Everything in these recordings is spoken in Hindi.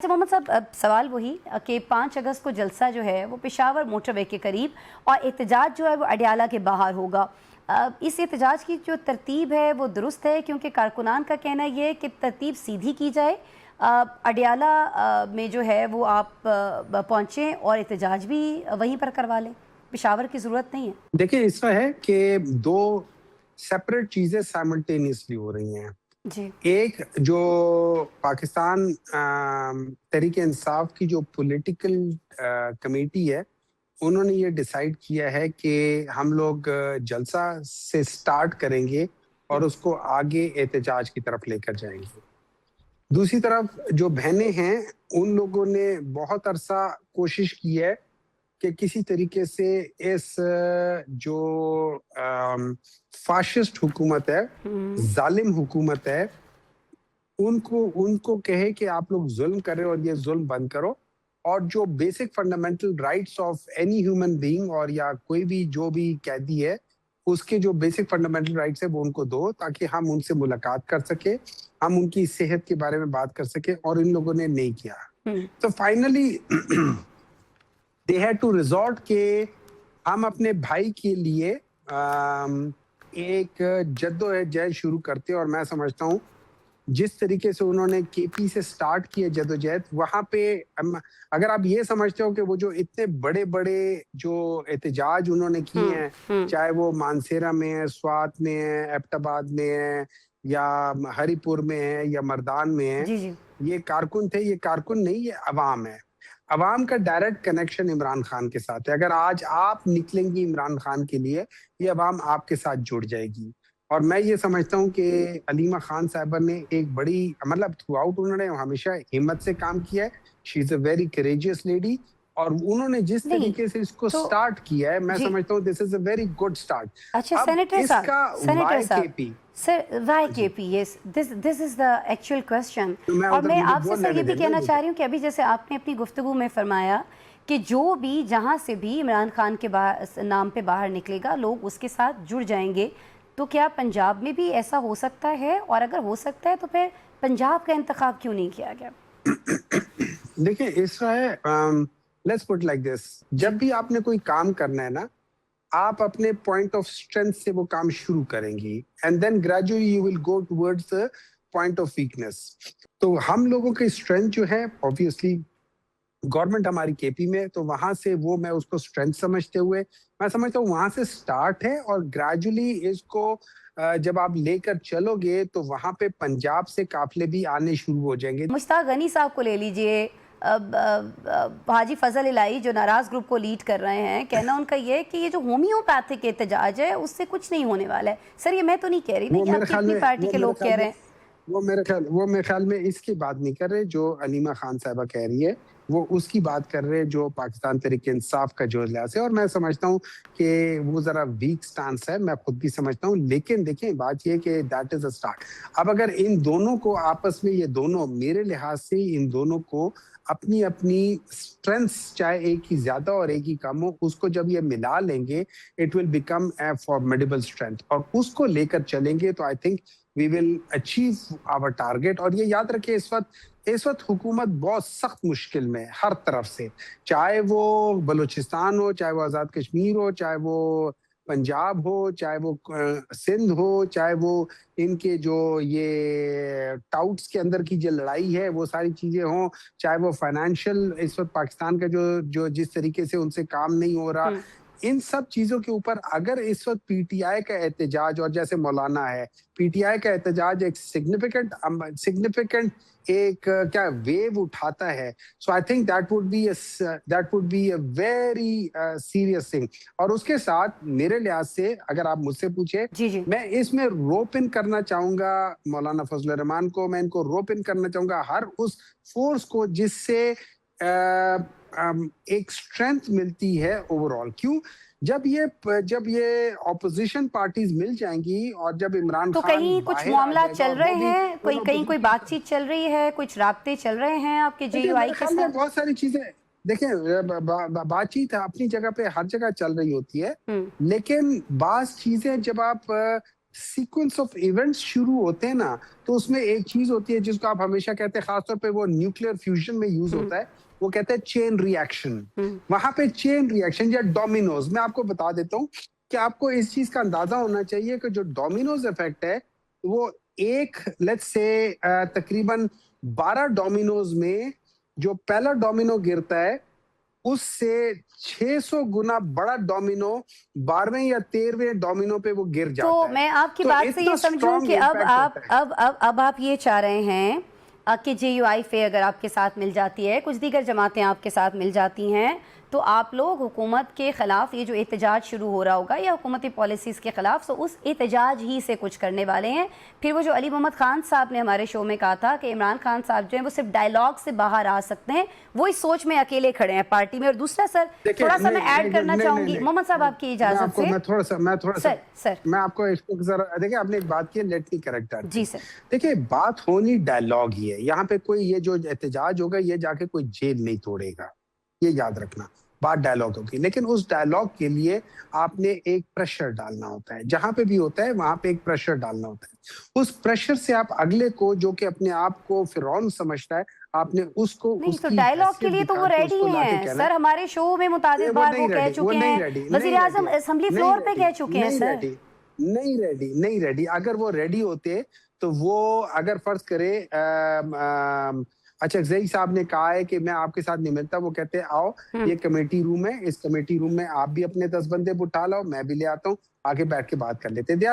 अच्छा मोहम्मद साहब, अब सवाल वही कि 5 अगस्त को जलसा जो है वो पेशावर मोटरवे के करीब और एहतजाज जो है वो अडियाला के बाहर होगा। इस एहतजाज की जो तरतीब है वो दुरुस्त है, क्योंकि कारकुनान का कहना ये है कि तरतीब सीधी की जाए, अडियाला में जो है वो आप पहुँचें और एहतजाज भी वहीं पर करवा लें, पेशावर की ज़रूरत नहीं है। देखिए, इसका है कि दो सेपरेट चीजें साइमल्टेनियसली हो रही हैं। जी एक जो पाकिस्तान तहरीक इंसाफ की जो पॉलिटिकल कमेटी है, उन्होंने ये डिसाइड किया है कि हम लोग जलसा से स्टार्ट करेंगे और उसको आगे एहतजाज की तरफ लेकर जाएंगे। दूसरी तरफ जो बहनें हैं, उन लोगों ने बहुत अरसा कोशिश की है कि किसी तरीके से इस जो फाशिस्ट हुकूमत है, जालिम हुकूमत है, उनको उनको कहे कि आप लोग जुल्म कर रहे हो और ये जुल्म बंद करो, और जो basic fundamental rights of any human being और या कोई भी जो भी कैदी है, उसके जो बेसिक फंडामेंटल राइट्स है वो उनको दो, ताकि हम उनसे मुलाकात कर सके, हम उनकी सेहत के बारे में बात कर सके, और इन लोगों ने नहीं किया। तो finally they had to resort के हम अपने भाई के लिए एक जद्दोजहद शुरू करते हैं। और मैं समझता हूँ जिस तरीके से उन्होंने केपी से स्टार्ट किया जद्दोजहद, वहां पे अगर आप ये समझते हो कि वो जो इतने बड़े बड़े जो एहतजाज उन्होंने किए हैं, चाहे वो मानसेरा में है, स्वात में है, एबटाबाद में है, या हरिपुर में है, या मर्दान में है, जी जी ये कारकुन थे। ये कारकुन नहीं, ये अवाम है। अवाम का डायरेक्ट कनेक्शन इमरान खान के साथ है। अगर आज आप निकलेंगी इमरान खान के लिए, ये अवाम आपके साथ जुड़ जाएगी। और मैं ये समझता हूँ कि अलीमा खान साहिबा ने एक बड़ी मतलब थ्रू आउट उन्होंने हमेशा हिम्मत से काम किया है। She is a very courageous lady, और उन्होंने जिस नहीं तरीके से इसको तो स्टार्ट किया है, मैं जी समझता हूँ this is a very good start. अच्छा अब सेनेटर इसका साहब, सेनेटर साहब, YKP, sir YKP, yes, this is the actual question. तो मैं और उधर मैं मुझे आपसे बोलने सर ये भी देना कहना मुझे। चाह रही हूँ कि अभी जैसे आपने अपनी गुफ्तगू में फरमाया कि जो भी जहाँ से भी इमरान खान के नाम पे बाहर निकलेगा, लोग उसके साथ जुड़ जाएंगे, तो क्या पंजाब में भी ऐसा हो सकता है? और अगर हो सकता है तो फिर पंजाब का इंतखाब क्यों नहीं किया गया? देखिए, इसका है लेट्स पुट लाइक दिस, जी जब भी आपने कोई काम करना है ना, आप अपने पॉइंट ऑफ स्ट्रेंथ से वो काम शुरू करेंगी, and then gradually you will go towards the point of weakness. तो हम लोगों की स्ट्रेंथ जो है, ऑब्वियसली गवर्नमेंट हमारी केपी में है, तो वहां से वो मैं उसको स्ट्रेंथ समझते हुए मैं समझता हूँ वहां से स्टार्ट है, और ग्रेजुअली इसको जब आप लेकर चलोगे तो वहां पे पंजाब से काफिले भी आने शुरू हो जाएंगे। मुश्ताक गनी साहब को ले लीजिए, हाजी फजल इलाही जो नाराज ग्रुप को लीड कर रहे हैं, कहना उनका ये है कि ये जो होम्योपैथिक एहतजाज है उससे कुछ नहीं होने वाला है। सर ये मैं तो नहीं कह रही ना, वो ये मेरे आपकी ख्याल अपनी में पार्टी वो के मेरे लोग ख्याल कह में रहे हैं। वो मेरे ख्याल में इसकी बात नहीं कर रहे जो अलीमा खान साहबा कह रही है, वो उसकी बात कर रहे हैं जो पाकिस्तान तहरीक इंसाफ का जो लिहाज है। और मैं समझता हूँ कि वो जरा वीक स्टांस है, मैं खुद भी समझता हूँ, लेकिन देखें बात ये कि दैट इज अ स्टार्ट। अब अगर इन दोनों को आपस में, ये दोनों मेरे लिहाज से इन दोनों को अपनी अपनी स्ट्रेंथ्स, चाहे एक ही ज्यादा और एक ही कम हो, उसको जब ये मिला लेंगे, it will become a formidable strength, और उसको लेकर चलेंगे तो I think we will achieve our target. और ये याद रखिए, इस वक्त हुकूमत बहुत सख्त मुश्किल में है हर तरफ से, चाहे वो बलूचिस्तान हो, चाहे वो आजाद कश्मीर हो, चाहे वो पंजाब हो, चाहे वो सिंध हो, चाहे वो इनके जो ये टाउट्स के अंदर की जो लड़ाई है वो सारी चीजें हों, चाहे वो फाइनेंशियल इस वक्त पाकिस्तान का जो जो जिस तरीके से उनसे काम नहीं हो रहा, इन सब चीजों के ऊपर अगर इस वक्त पीटीआई का एहतजाज, और जैसे मौलाना है, पीटीआई का एहतजाज एक सिग्निफिकेंट एक क्या वेव उठाता है, so I think that would be a very serious thing. और उसके साथ मेरे लिहाज से अगर आप मुझसे पूछे, जी जी मैं इसमें रोप इन करना चाहूंगा मौलाना फजल रहमान को, मैं इनको रोप इन करना चाहूंगा हर उस फोर्स को जिससे एक स्ट्रेंथ मिलती है ओवरऑल। क्यों? जब ये ऑपोजिशन पार्टीज मिल जाएंगी, और जब इमरान तो खान कहीं कुछ बाहर आ मामला जाएगा, चल और रहे वो भी हैं, उन कहीं कोई ऑपोजिशन, बातचीत चल रही है, कुछ राब्ते चल रहे हैं आपके देखिए जेयूआई मेरे के ख्याल में साथ? बहुत सारी चीजें, देखिए बातचीत अपनी जगह पे हर जगह चल रही होती है, लेकिन बात चीजें जब आप सीक्वेंस ऑफ इवेंट्स शुरू होते हैं ना, तो उसमें एक चीज होती है जिसको आप हमेशा कहते हैं, खासतौर पे वो न्यूक्लियर फ्यूजन में यूज हम्म, होता है, वो कहते हैं चेन रिएक्शन। हम्म, वहां पे चेन रिएक्शन या डोमिनोज, मैं आपको बता देता हूँ कि आपको इस चीज का अंदाजा होना चाहिए कि जो डोमिनोज इफेक्ट है वो एक, लेट्स से तकरीबन 12 डोमिनोज में जो पहला डोमिनो गिरता है उससे 600 गुना बड़ा डोमिनो 12वें या 13वें डोमिनो पे वो गिर तो जाता है। मैं आपकी तो बात से इतना ये समझूं स्ट्रॉन्ग कि अब इम्पैक्ट आप होता है। अब आप ये चाह रहे हैं कि JUIF अगर आपके साथ मिल जाती है, कुछ दीगर जमातें आपके साथ मिल जाती हैं, तो आप लोग हुकूमत के ख़िलाफ़ ये जो एहतजाज शुरू हो रहा होगा या हुकूमती पॉलिसीज़ के ख़िलाफ़, तो उस एहतजाज ही से कुछ करने वाले हैं। फिर वो जो अली मोहम्मद खान साहब ने हमारे शो में कहा था कि इमरान खान साहब जो हैं वो सिर्फ डायलॉग से बाहर आ सकते हैं, वो इस सोच में अकेले खड़े हैं पार्टी में। और दूसरा सर, देखिए, थोड़ा सा मैं नहीं ऐड करना नहीं नहीं चाहूँगी नहीं मोहम्मद साहब, आपकी मैं इजाज़त आपको से। मैं थोड़ा सा सर सर मैं आपको इसको जरा देखिए, आपने एक बात की, लेट मी करेक्ट दैट जी थिंग। सर। देखिए, बात होनी डायलॉग ही है, यहाँ पे कोई ये जो एहतजाज होगा ये जाके कोई जेल नहीं तोड़ेगा, ये याद रखना। बात डायलॉग होगी, लेकिन उस डायलॉग के लिए आपने एक प्रेशर डालना होता है, जहां पे भी होता है वहां पे एक प्रेशर डालना होता है। उस प्रेशर से आप अगले को, जो कि अपने आप को फिरौन समझता है, आपने उसको नहीं, तो उसकी डायलॉग के हैसियत लिए तो दिखा वो के रेडी उसको लाके हैं कहना सर, है, हमारे शो में मुताबिक वो बार नहीं वो कह रेडी, वो चुके नहीं हैं, रेडी, वजीर नहीं आजम रेडी, असेंबली नहीं फ्लोर पे रेडी, कह चुके हैं नहीं सर। रेडी, नहीं रेडी, नहीं रेडी। अगर वो रेडी होते तो वो, अगर फर्ज करे अच्छा, जई साहब ने कहा है कि मैं आपके साथ नहीं मिलता, वो कहते हैं आओ, हम्म, ये कमेटी रूम है, इस कमेटी रूम में आप भी अपने 10 बंदे उठा लाओ, मैं भी ले आता हूँ, आगे बैठ के बात कर लेते हैं। They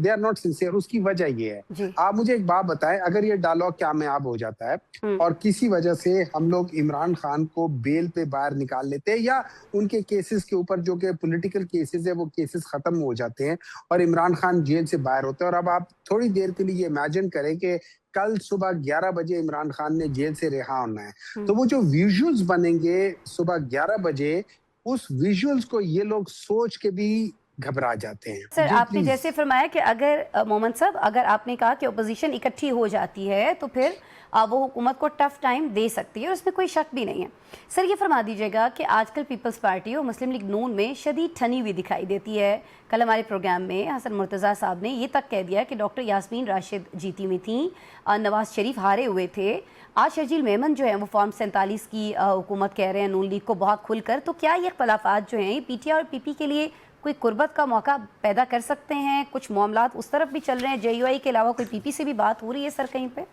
are not sincere. उसकी वजह ये है, जी। आप मुझे एक बात बताएं, अगर ये डायलॉग कामयाब हो जाता है हम्म, और किसी वजह से हम लोग इमरान खान को बेल पे बाहर निकाल लेते हैं, या उनके केसेस के ऊपर जो कि पॉलिटिकल केसेस है वो केसेस खत्म हो जाते हैं और इमरान खान जेल से बाहर होते हैं, और अब आप थोड़ी देर के लिए इमेजिन करें कि कल सुबह 11 बजे इमरान खान ने जेल से रिहा होना है, हम्म। तो वो जो विजुअल्स बनेंगे सुबह 11 बजे, उस विजुअल्स को ये लोग सोच के भी घबरा जाते हैं। सर, जी आपने प्लीज। जैसे फरमाया कि अगर मोहम्मद साहब, अगर आपने कहा कि अपोजिशन इकट्ठी हो जाती है तो फिर वो हुकूमत को टफ टाइम दे सकती है, और उसमें कोई शक भी नहीं है। सर, ये फरमा दीजिएगा कि आजकल पीपल्स पार्टी और मुस्लिम लीग नून में शदीद ठनी हुई दिखाई देती है। कल हमारे प्रोग्राम में हसन मुर्तज़ा साहब ने ये तक कह दिया कि डॉक्टर यास्मीन राशिद जीती हुई थी, नवाज शरीफ हारे हुए थे। आज शर्जील मेमन जो है वो फॉर्म 47 की हुकूमत कह रहे हैं नून लीग को बहुत खुलकर। तो क्या ये इख्तलाफात जो हैं ये PTI और PP के लिए कोई कुर्बत का मौका पैदा कर सकते हैं? कुछ मामलात उस तरफ भी चल रहे हैं, JUI के अलावा कोई PP से भी बात हो रही है सर कहीं पे?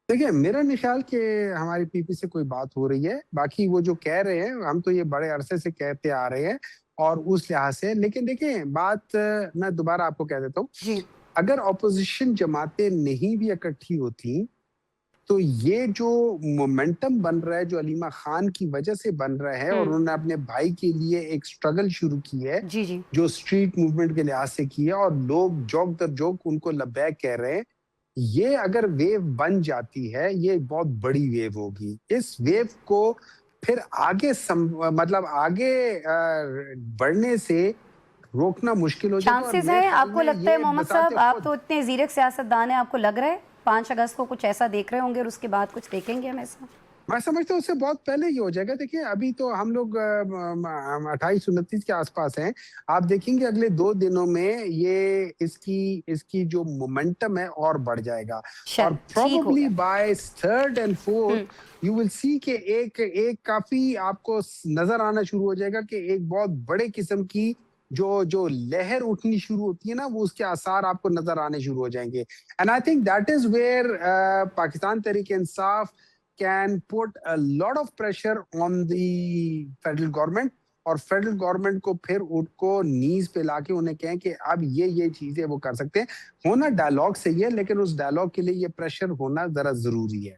देखिए, मेरा नहीं ख्याल कि हमारी पीपी से कोई बात हो रही है। बाकी वो जो कह रहे हैं, हम तो ये बड़े अरसे से कहते आ रहे हैं और उस लिहाज से, लेकिन देखिए बात, मैं दोबारा आपको कह देता हूँ, जी। अगर ऑपोजिशन जमातें नहीं भी इकट्ठी होती तो ये जो मोमेंटम बन रहा है, जो अलीमा खान की वजह से बन रहा है, और उन्होंने अपने भाई के लिए एक स्ट्रगल शुरू की है, जी, जी। जो स्ट्रीट मूवमेंट के लिहाज से की है, और लोग जोक दर जोक उनको लब्बैक कह रहे हैं, ये अगर वेव बन जाती है, ये बहुत बड़ी वेव होगी। इस वेव को फिर आगे मतलब आगे बढ़ने से रोकना मुश्किल हो जाएगा, और चांसेस मेरे हैं, ख्याल आपको में लगता है ये मोहम्मद बसाते साहब, आप खुद, तो इतने जीरक सियासतदान हैं, आपको लग रहा है 5 अगस्त को कुछ ऐसा देख रहे होंगे और उसके बाद कुछ देखेंगे हम ऐसा? मैं समझता हूँ उससे बहुत पहले ही हो जाएगा। देखिए, अभी तो हम लोग 28-29 के आसपास हैं। आप देखेंगे अगले 2 दिनों में ये इसकी इसकी जो मोमेंटम है और बढ़ जाएगा, और चल ठीक हो प्रोबेबली गया। By third and fourth hmm, you will see कि एक एक काफी आपको नजर आना शुरू हो जाएगा कि एक बहुत बड़े किस्म की जो जो लहर उठनी शुरू होती है ना, वो उसके आसार आपको नजर आने शुरू हो जाएंगे। And I think that is where Pakistan Tehreek Insaf can put a lot of pressure on the federal government, और फेडरल गवर्नमेंट को फिर उनको नीज पे लाके उन्हें कहें कि अब ये चीजें वो कर सकते हैं। होना डायलॉग सही है, लेकिन उस डायलॉग के लिए ये प्रेशर होना जरा जरूरी है।